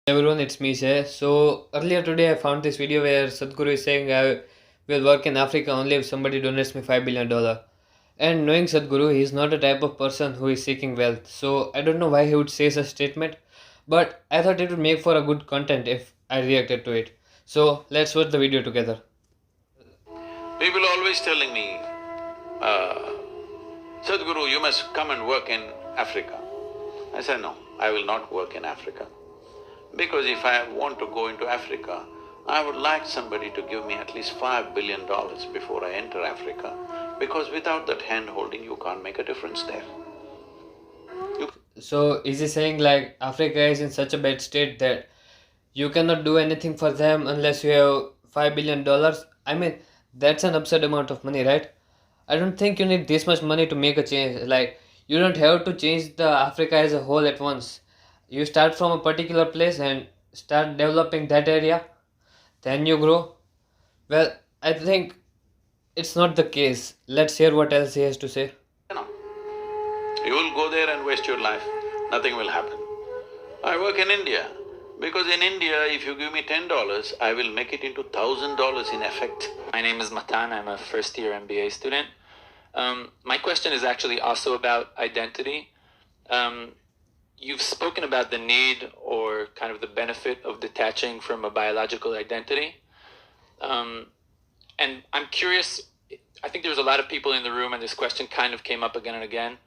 Everyone, it's me, Shay. So earlier today, I found this video where Sadhguru is saying I will work in Africa only if somebody donates me $5 billion. And knowing Sadhguru, he is not the type of person who is seeking wealth. So I don't know why he would say such statement, but I thought it would make for a good content if I reacted to it. So let's watch the video together. People always telling me, uh, Sadhguru, you must come and work in Africa. I said, no, I will not work in Africa. Because if I want to go into Africa, I would like somebody to give me at least $5 billion before I enter Africa, because without that hand-holding, you can't make a difference there. So is he saying like Africa is in such a bad state that you cannot do anything for them unless you have $5 billion? I mean, that's an absurd amount of money, right? I don't think you need this much money to make a change. Like, you don't have to change the Africa as a whole at once. You start from a particular place and start developing that area, then you grow. Well, I think it's not the case. Let's hear what else he has to say. You know, you will go there and waste your life, nothing will happen. I work in India, because in India, if you give me $10, I will make it into $1,000 in effect. My name is Matan. I'm a first-year MBA student. My question is actually also about identity. You've spoken about the need or kind of the benefit of detaching from a biological identity. And I'm curious, I think there's a lot of people in the room and this question kind of came up again and again.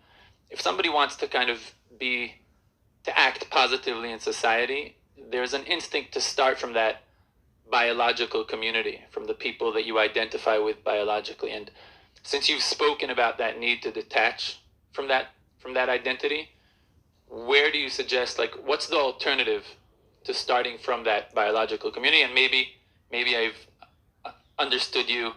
If somebody wants to kind of to act positively in society, there's an instinct to start from that biological community, from the people that you identify with biologically. And since you've spoken about that need to detach from that identity, where do you suggest, like, what's the alternative to starting from that biological community? And maybe I've understood you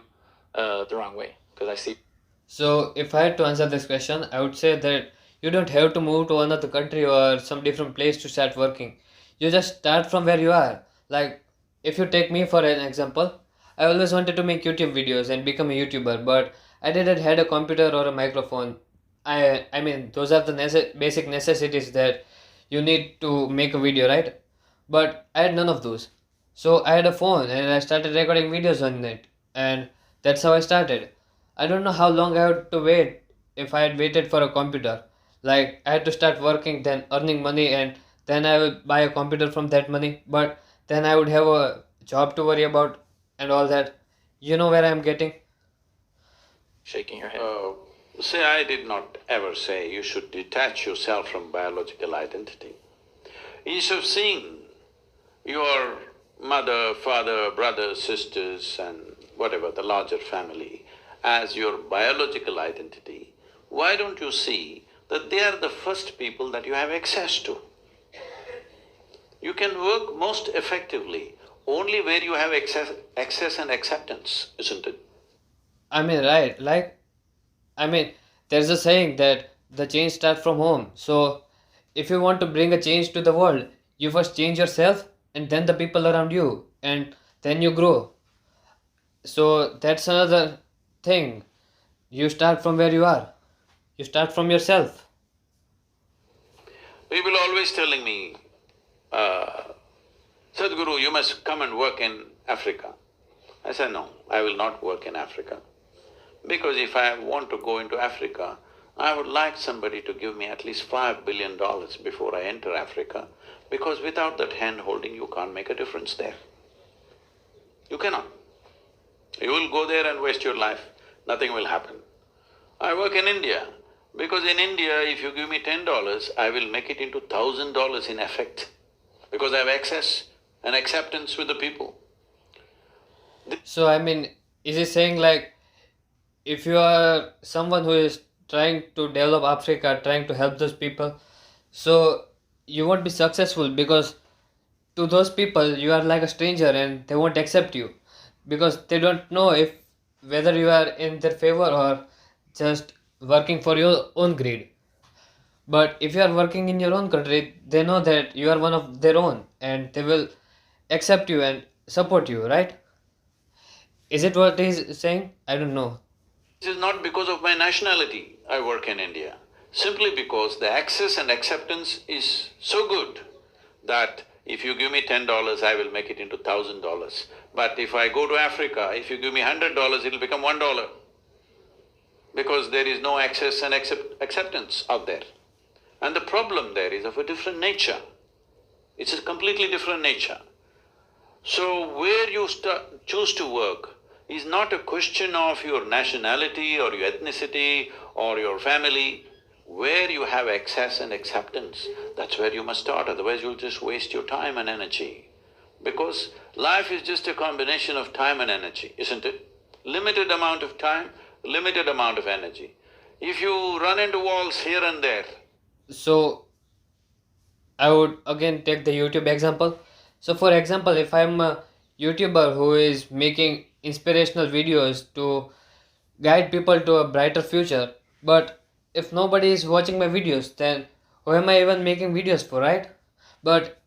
the wrong way, because I see. So, if I had to answer this question, I would say that you don't have to move to another country or some different place to start working. You just start from where you are. Like, if you take me for an example, I always wanted to make YouTube videos and become a YouTuber, but I didn't had a computer or a microphone. I mean, those are the basic necessities that you need to make a video, right? But I had none of those. So I had a phone and I started recording videos on it, and that's how I started. I don't know how long I had to wait if I had waited for a computer. Like, I had to start working, then earning money, and then I would buy a computer from that money. But then I would have a job to worry about and all that. You know where I'm getting? Shaking your head. Say, I did not ever say you should detach yourself from biological identity. Instead of seeing your mother, father, brothers, sisters and whatever, the larger family, as your biological identity, why don't you see that they are the first people that you have access to? You can work most effectively only where you have access and acceptance, isn't it? I mean, right, like, there's a saying that the change starts from home. So, if you want to bring a change to the world, you first change yourself and then the people around you, and then you grow. So, that's another thing. You start from where you are, you start from yourself. People always telling me, Sadhguru, you must come and work in Africa. I said, no, I will not work in Africa. Because if I want to go into Africa, I would like somebody to give me at least $5 billion before I enter Africa, because without that hand-holding, you can't make a difference there. You cannot. You will go there and waste your life, nothing will happen. I work in India, because in India, if you give me $10, I will make it into $1,000 in effect, because I have access and acceptance with the people. So, is he saying like, if you are someone who is trying to develop Africa, trying to help those people, so you won't be successful because to those people you are like a stranger and they won't accept you because they don't know if whether you are in their favor or just working for your own greed. But if you are working in your own country, they know that you are one of their own and they will accept you and support you, right? Is it what he's saying? I don't know. This is not because of my nationality I work in India, simply because the access and acceptance is so good that If you give me $10, I will make it into $1,000. But if I go to Africa, if you give me $100, it'll become $1. Because there is no access and acceptance out there. And the problem there is of a different nature. It's a completely different nature. So where you choose to work is not a question of your nationality or your ethnicity or your family. Where you have access and acceptance, that's where you must start, otherwise you'll just waste your time and energy. Because life is just a combination of time and energy, isn't it? Limited amount of time, limited amount of energy. If you run into walls here and there… So I would again take the YouTube example. So for example, if I'm a YouTuber who is making inspirational videos to guide people to a brighter future, but if nobody is watching my videos, then who am I even making videos for, right? But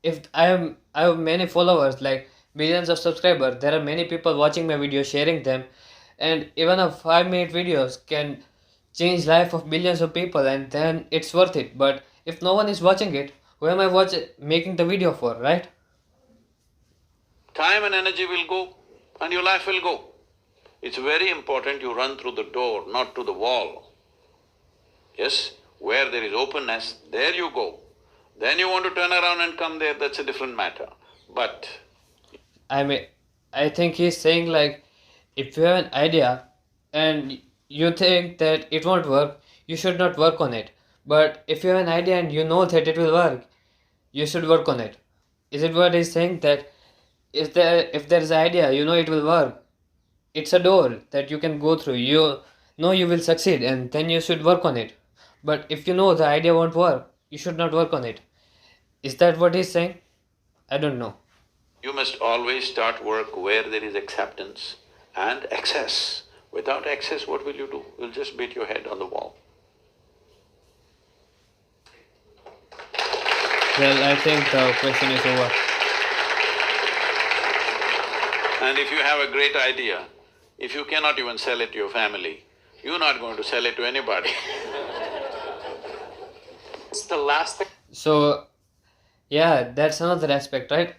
if I have many followers, like millions of subscribers, there are many people watching my videos, sharing them, and even a 5-minute videos can change life of billions of people, and then it's worth it. But if no one is watching it, who am I making the video for, right? Time and energy will go and your life will go. It's very important you run through the door, not to the wall. Yes, where there is openness, there you go. Then you want to turn around and come there, that's a different matter. But… I think he's saying like, if you have an idea and you think that it won't work, you should not work on it. But if you have an idea and you know that it will work, you should work on it. Is it what he's saying, that if there is an idea, you know it will work, it's a door that you can go through, you know you will succeed, and then you should work on it. But if you know the idea won't work, you should not work on it. Is that what he's saying? I don't know. you must always start work where there is acceptance and access. Without access, what will you do? You'll just beat your head on the wall. Well, I think the question is over. And if you have a great idea, if you cannot even sell it to your family, you're not going to sell it to anybody. It's the last thing. So, yeah, that's another aspect, right?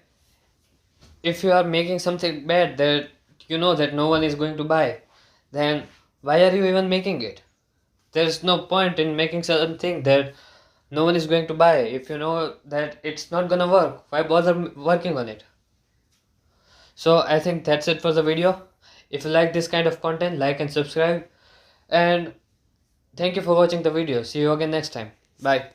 If you are making something bad that you know that no one is going to buy, then why are you even making it? There's no point in making something that no one is going to buy. If you know that it's not gonna work, why bother working on it? So I think that's it for the video. If you like this kind of content, like and subscribe. And thank you for watching the video. See you again next time. Bye.